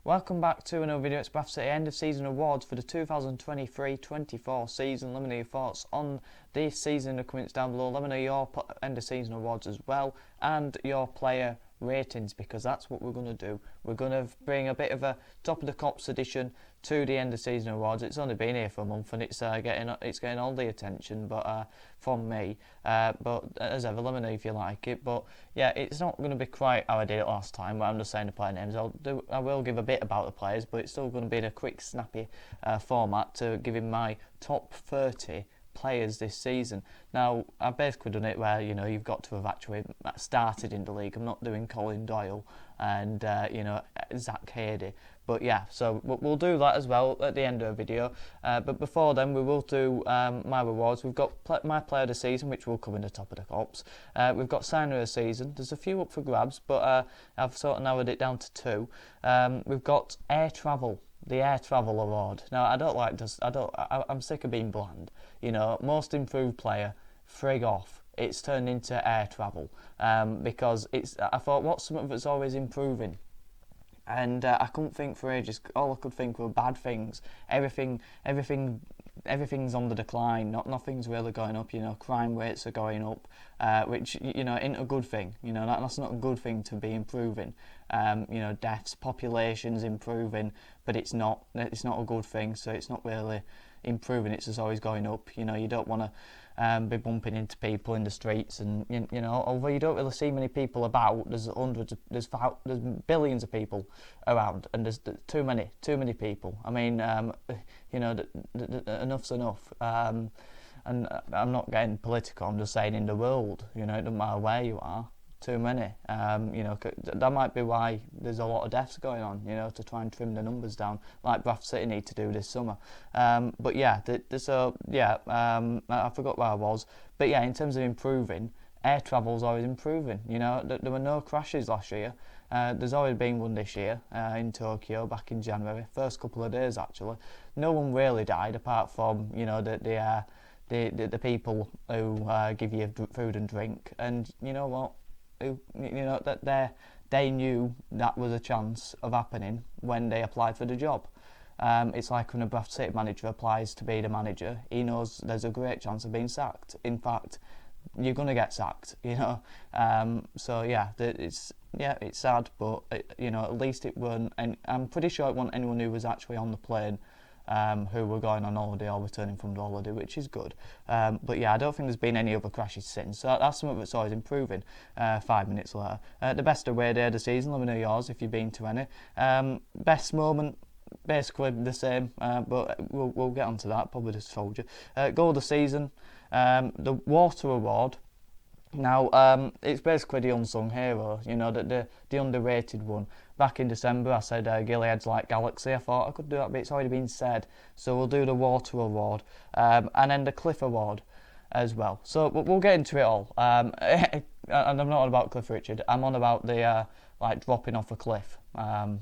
Welcome back to another video. It's Bradford City end of season awards for the 2023-24 season. Let me know your thoughts on this season in the comments down below. Let me know your end of season awards as well and your player ratings, because that's what we're going to do. We're going to bring a bit of a top of the cops edition to the end of season awards. It's only been here for a month and it's getting all the attention, but from me. But as ever, let me know if you like it. But yeah, it's not going to be quite how I did it last time, where I'm just saying the player names. I will give a bit about the players, but it's still going to be in a quick, snappy format to give him my top 30 players this season. Now, I've basically done it where, you've got to have actually started in the league. I'm not doing Colin Doyle and, Zach Hadey. But yeah, so we'll do that as well at the end of the video. But before then, we will do my rewards. We've got my player of the season, which will come in the top of the cops. We've got signer of the season. There's a few up for grabs, but I've sort of narrowed it down to two. We've got air travel. The Air Travel Award. Now, I'm sick of being bland. Most improved player, frig off. It's turned into air travel because I thought, what's something that's always improving? And I couldn't think for ages. All I could think were bad things. Everything's on the decline. Nothing's really going up. Crime rates are going up, which ain't a good thing. That's not a good thing to be improving. Deaths, population's improving, but it's not a good thing. So it's not really improving. It's just always going up. You don't want to be bumping into people in the streets, and although you don't really see many people about, there's billions of people around, and there's too many people. I mean, enough's enough. And I'm not getting political. I'm just saying in the world, it doesn't matter where you are. Too many. That might be why there's a lot of deaths going on, to try and trim the numbers down, like Bradford City need to do this summer. But yeah, I forgot where I was. But yeah, in terms of improving, air travel's always improving. There were no crashes last year. There's already been one this year in Tokyo back in January, first couple of days actually. No one really died apart from the people who give you food and drink, and you know what? That they knew that was a chance of happening when they applied for the job. It's like when a Bradford City manager applies to be the manager, he knows there's a great chance of being sacked. In fact, you're going to get sacked, So yeah, it's sad, but at least it weren't. And I'm pretty sure it wasn't anyone who was actually on the plane. Who were going on holiday or returning from the holiday, which is good. But yeah, I don't think there's been any other crashes since. So that's something that's always improving 5 minutes later. The best away day of the season, let me know yours if you've been to any. Best moment, basically the same, but we'll get onto that, probably just told you. Goal of the season, the Water Award. Now, it's basically the unsung hero, the underrated one. Back in December, I said Gilead's like Galaxy. I thought I could do that, but it's already been said. So we'll do the Water Award, and then the Cliff Award as well. So we'll get into it all. And I'm not on about Cliff Richard. I'm on about the dropping off a cliff. And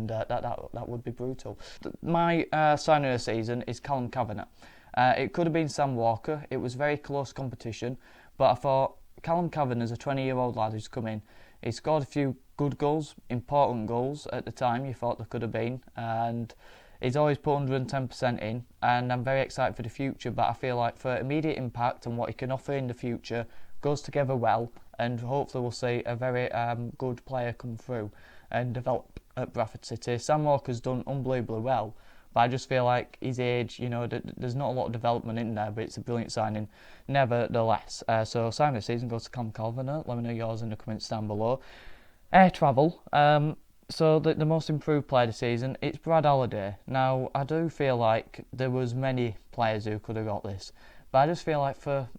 that would be brutal. My signer of the season is Callum Kavanagh. It could have been Sam Walker. It was very close competition, but I thought Callum Kavanagh is a 20-year-old lad who's come in. He scored a few good goals, important goals at the time you thought there could have been, and he's always put 110% in, and I'm very excited for the future, but I feel like for immediate impact and what he can offer in the future goes together well, and hopefully we'll see a very good player come through and develop at Bradford City. Sam Walker's done unbelievably well, but I just feel like his age, there's not a lot of development in there, but it's a brilliant signing nevertheless. So sign of the season goes to Cam Kavanagh. Let me know yours in the comments down below. Air travel. So the most improved player of the season, it's Brad Halliday. Now, I do feel like there was many players who could have got this, but I just feel like for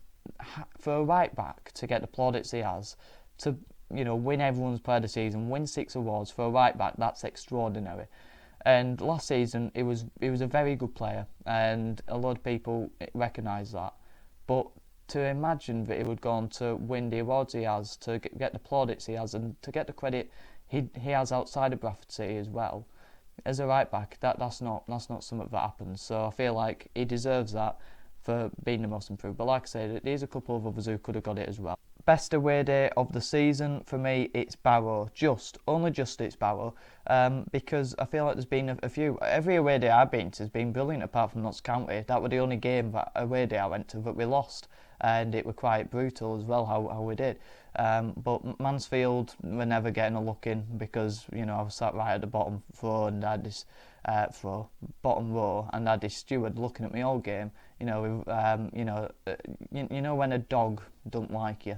a right back to get the plaudits he has, to win everyone's player of the season, win 6 awards for a right back, that's extraordinary. And last season, he was a very good player, and a lot of people recognise that. But to imagine that he would go on to win the awards he has, to get the plaudits he has, and to get the credit he has outside of Bradford City as well, as a right back, that's not something that happens. So I feel like he deserves that for being the most improved. But like I said, there's a couple of others who could have got it as well. best away day of the season for me, it's Barrow. Only just it's Barrow, because I feel like there's been a few. Every away day I've been to has been brilliant, apart from Notts County. That was the only away day I went to that we lost, and it was quite brutal as well how we did. But Mansfield were never getting a look in because I was sat right at the bottom row and I had this bottom row, and I had this steward looking at me all game. You know when a dog don't like you,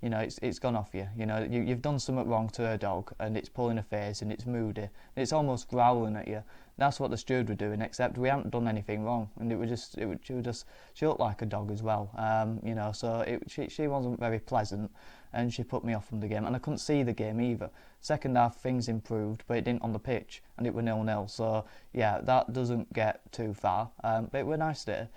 it's gone off you. You've done something wrong to a dog, and it's pulling a face and it's moody and it's almost growling at you. That's what the steward were doing, except we hadn't done anything wrong, and she looked like a dog as well. So she wasn't very pleasant, and she put me off from the game, and I couldn't see the game either. Second half things improved, but it didn't on the pitch, and it was 0-0. So yeah, that doesn't get too far, but it was a nice day.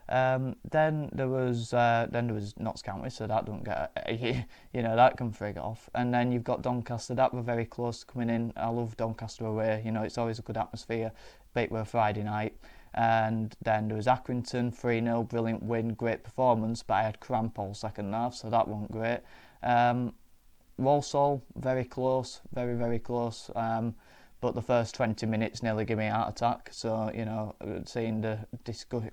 Then there was Notts County, so that don't get that can frig off. And then you've got Doncaster, that were very close to coming in. I love Doncaster away, it's always a good atmosphere, but it were Friday night. And then there was Accrington, 3-0, brilliant win, great performance, but I had cramp all second half, so that wasn't great. Walsall, very close, very, very close. But the first 20 minutes nearly gave me a heart attack. So, seeing the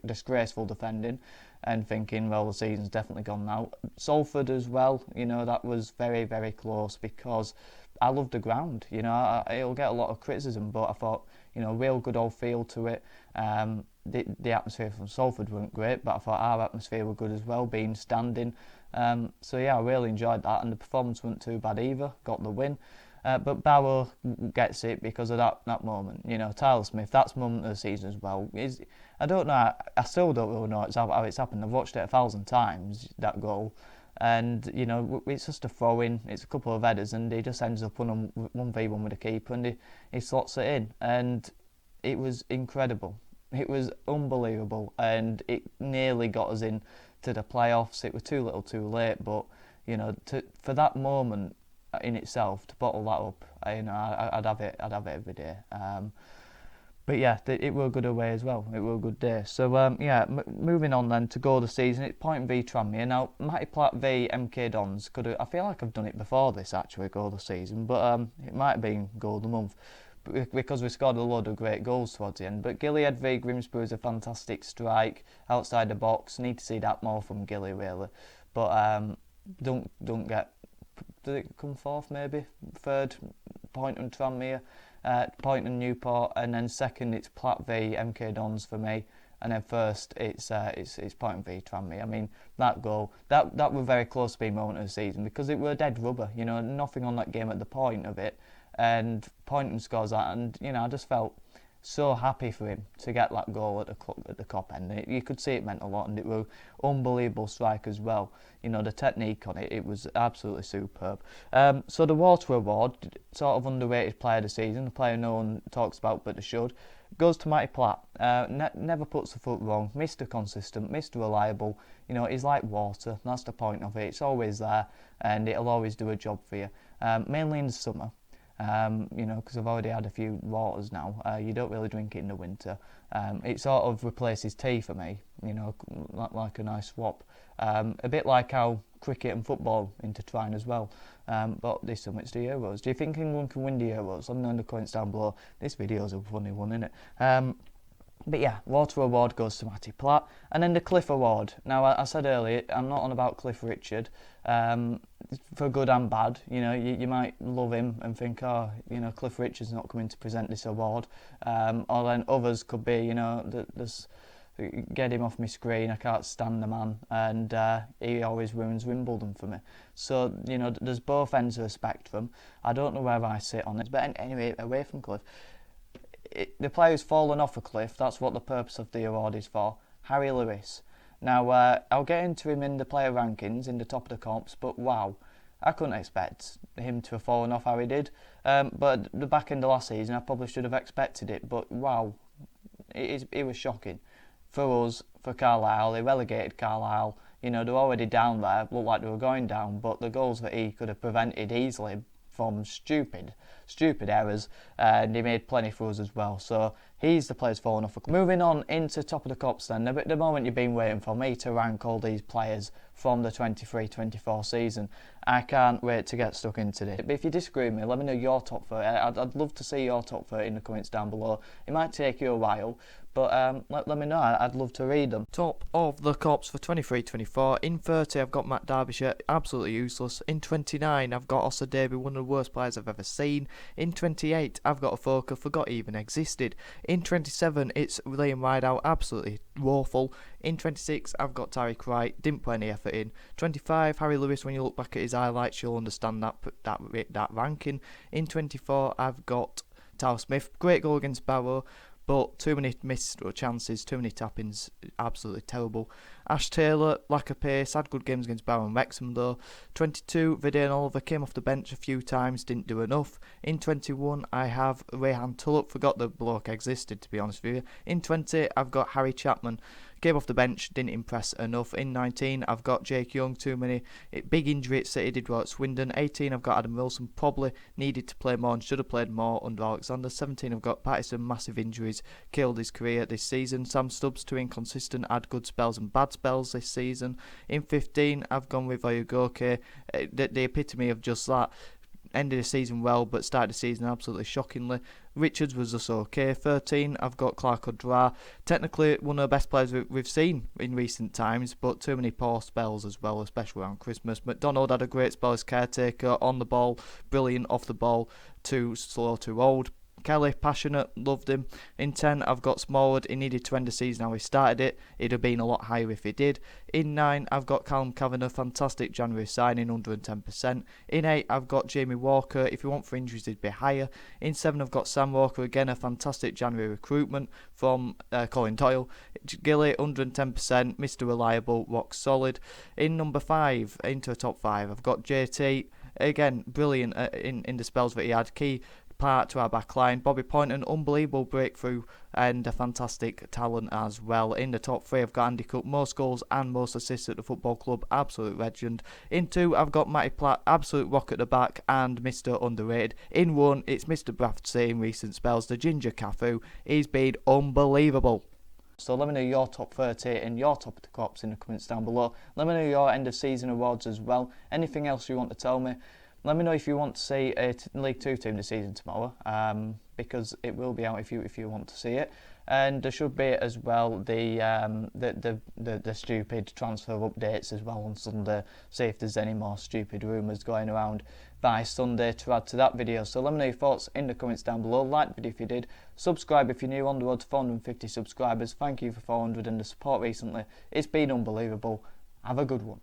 disgraceful defending and thinking, well, the season's definitely gone now. Salford as well, that was very, very close because I love the ground. It'll get a lot of criticism, but I thought, real good old feel to it. The atmosphere from Salford weren't great, but I thought our atmosphere were good as well, being standing. So yeah, I really enjoyed that, and the performance wasn't too bad either. Got the win. But Barrow gets it because of that moment. Tyler Smith, that's moment of the season as well. I don't know, I still don't really know how it's happened. I've watched it 1,000 times, that goal. And, it's just a throw-in, it's a couple of headers, and he just ends up on 1v1 with the keeper, and he slots it in. And it was incredible. It was unbelievable, and it nearly got us in to the playoffs. It was too little too late, but, for that moment in itself, to bottle that up, I'd have it every day. But yeah, it were a good away as well. It were a good day. So moving on then to goal of the season, it's Point v Tranmere. Now Matty Platt v MK Dons I feel like I've done it before this actually, goal of the season, but it might have been goal of the month because we scored a load of great goals towards the end. But Gilead v Grimsby is a fantastic strike outside the box. Need to see that more from Gilly really, but don't get. Did it come fourth maybe? Third, Point and Tranmere, Point and Newport, and then second it's Platt v MK Dons for me, and then first it's Point v Tranmere. I mean, that goal, that were very close to being moment of the season because it were dead rubber, nothing on that game at the point of it, and Point and scores that, and I just felt so happy for him to get that goal at the Cop end. You could see it meant a lot, and it was unbelievable strike as well. The technique on it was absolutely superb. So the Water Award, sort of underrated player of the season, the player no one talks about but they should, goes to Matty Platt. Never puts the foot wrong, Mr. Consistent, Mr. Reliable. He's like water, that's the point of it. It's always there, and it'll always do a job for you, mainly in the summer. Because I've already had a few waters now. You don't really drink it in the winter. It sort of replaces tea for me, like a nice swap. A bit like how cricket and football intertwine as well. But there's so much to Euros. Do you think England can win the Euros? Let me know in the comments down below. This video's a funny one, isn't it? But yeah, Water Award goes to Matty Platt. And then the Cliff Award. Now, I said earlier, I'm not on about Cliff Richard. For good and bad, you might love him and think, Cliff Richard's not coming to present this award. Or then others could be, there's get him off my screen, I can't stand the man, and he always ruins Wimbledon for me. So, there's both ends of the spectrum. I don't know where I sit on it, but anyway, away from Cliff. The player who's fallen off a cliff, that's what the purpose of the award is for, Harry Lewis. Now, I'll get into him in the player rankings, in the top of the comps, but wow, I couldn't expect him to have fallen off how he did. But the back end of last season, I probably should have expected it, but wow, it was shocking. For us, for Carlisle, they relegated Carlisle. They're already down there, looked like they were going down, but the goals that he could have prevented easily from stupid errors, and he made plenty for us as well. So He's the players falling off. Moving on into top of the cups then. At the moment you've been waiting for me to rank all these players from the 23-24 season. I can't wait to get stuck into it. But if you disagree with me, let me know your top 30. I'd love to see your top 30 in the comments down below. It might take you a while, but let me know. I'd love to read them. Top of the cops for 23-24. In 30, I've got Matt Derbyshire, absolutely useless. In 29, I've got Ossa Davey, one of the worst players I've ever seen. In 28, I've got Afoka, forgot he even existed. In 27, it's Liam Rideout, absolutely woeful. In 26, I've got Tariq Wright, didn't put any effort in. 25, Harry Lewis, when you look back at his highlights, you'll understand that ranking. In 24, I've got Tao Smith, great goal against Barrow, but too many missed chances, too many tap-ins, absolutely terrible. Ash Taylor, lack of pace, had good games against Barrow and Wrexham though. 22, Vidian Oliver, came off the bench a few times, didn't do enough. In 21, I have Rayhan Tulloch, forgot the bloke existed to be honest with you. In 20, I've got Harry Chapman, came off the bench, didn't impress enough. In 19, I've got Jake Young, too many big injury at City, did well at Swindon. 18, I've got Adam Wilson, probably needed to play more and should have played more under Alexander. 17, I've got Patterson, massive injuries, killed his career this season. Sam Stubbs, too inconsistent, had good spells and bad spells this season. In 15, I've gone with Oyugoke, the epitome of just that. Ended the season well, but started the season absolutely shockingly. Richards was just okay. 13, I've got Clark O'Dra. Technically, one of the best players we've seen in recent times, but too many poor spells as well, especially around Christmas. McDonald had a great spell as caretaker, on the ball, brilliant, off the ball, too slow, too old. Kelly, passionate, loved him. In 10, I've got Smallwood. He needed to end the season how he started it. It'd have been a lot higher if he did. In 9, I've got Callum Kavanagh, fantastic January signing, 110%. In 8, I've got Jamie Walker. If you want for injuries, he'd be higher. In 7, I've got Sam Walker, again a fantastic January recruitment from Colin Doyle. Gilly, 110%, Mr. Reliable, rock solid. In number 5, into a top 5, I've got JT. Again, brilliant in the spells that he had. Key part to our back line. Bobby Point, an unbelievable breakthrough and a fantastic talent as well. In the top 3, I've got Andy Cook, most goals and most assists at the football club, absolute legend. In 2, I've got Matty Platt, absolute rock at the back and Mr. Underrated. In 1, it's Mr. Bradford in recent spells, the Ginger Cafu. He's been unbelievable. So let me know your top 30 and your top of the crops in the comments down below. Let me know your end of season awards as well. Anything else you want to tell me? Let me know if you want to see a League 2 team this season tomorrow, because it will be out if you want to see it. And there should be as well the stupid transfer updates as well on Sunday. See if there's any more stupid rumours going around by Sunday to add to that video. So let me know your thoughts in the comments down below. Like the video if you did. Subscribe if you're new, on the road to 450 subscribers. Thank you for 400 and the support recently. It's been unbelievable. Have a good one.